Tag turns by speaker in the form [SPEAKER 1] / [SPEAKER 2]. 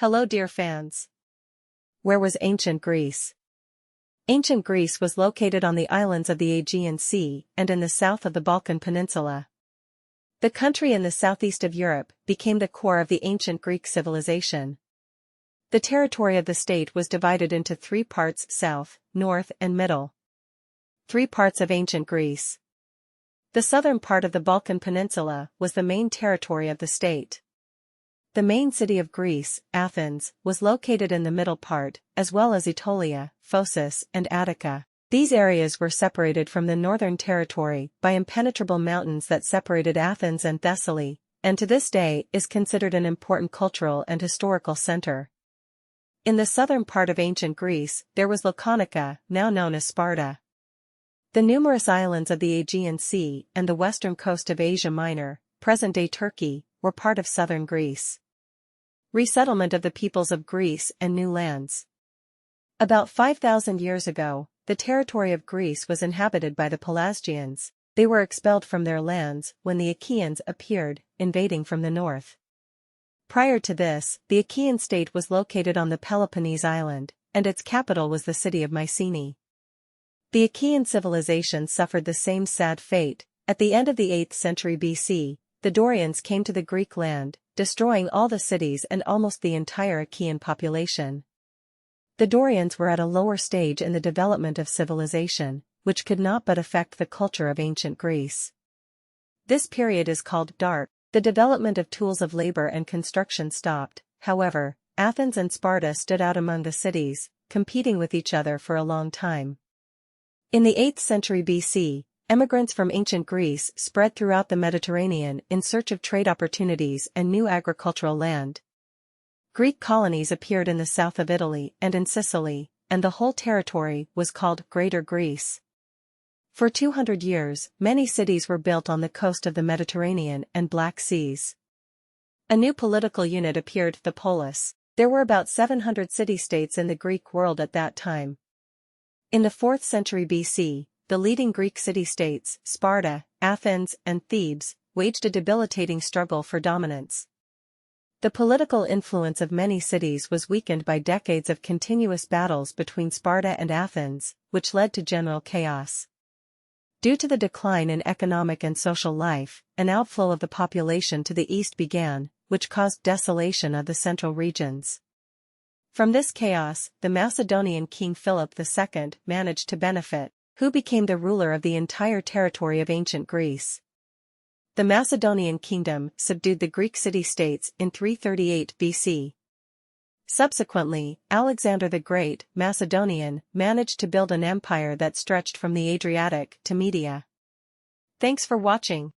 [SPEAKER 1] Hello dear fans. Where was ancient Greece? Ancient Greece was located on the islands of the Aegean Sea and in the south of the Balkan Peninsula. The country in the southeast of Europe became the core of the ancient Greek civilization. The territory of the state was divided into three parts: south, north and middle. Three parts of ancient Greece. The southern part of the Balkan Peninsula was the main territory of the state. The main city of Greece, Athens, was located in the middle part, as well as Aetolia, Phocis, and Attica. These areas were separated from the northern territory by impenetrable mountains that separated Athens and Thessaly, and to this day is considered an important cultural and historical center. In the southern part of ancient Greece, there was Laconica, now known as Sparta. The numerous islands of the Aegean Sea and the western coast of Asia Minor, present-day Turkey, were part of southern Greece. Resettlement of the peoples of Greece and new lands. About 5,000 years ago, the territory of Greece was inhabited by the Pelasgians. They were expelled from their lands when the Achaeans appeared, invading from the north. Prior to this, the Achaean state was located on the Peloponnese island, and its capital was the city of Mycenae. The Achaean civilization suffered the same sad fate. At the end of the 8th century BC, the Dorians came to the Greek land, destroying all the cities and almost the entire Achaean population. The Dorians were at a lower stage in the development of civilization, which could not but affect the culture of ancient Greece. This period is called Dark. The development of tools of labor and construction stopped. However, Athens and Sparta stood out among the cities, competing with each other for a long time. In the 8th century BC, emigrants from ancient Greece spread throughout the Mediterranean in search of trade opportunities and new agricultural land. Greek colonies appeared in the south of Italy and in Sicily, and the whole territory was called Greater Greece. For 200 years, many cities were built on the coast of the Mediterranean and Black Seas. A new political unit appeared, the polis. There were about 700 city-states in the Greek world at that time. In the 4th century BC, the leading Greek city-states, Sparta, Athens, and Thebes, waged a debilitating struggle for dominance. The political influence of many cities was weakened by decades of continuous battles between Sparta and Athens, which led to general chaos. Due to the decline in economic and social life, an outflow of the population to the east began, which caused desolation of the central regions. From this chaos, the Macedonian king Philip II managed to benefit, who became the ruler of the entire territory of ancient Greece. The Macedonian kingdom subdued the Greek city-states in 338 BC. Subsequently, Alexander the Great, Macedonian, managed to build an empire that stretched from the Adriatic to Media. Thanks for watching.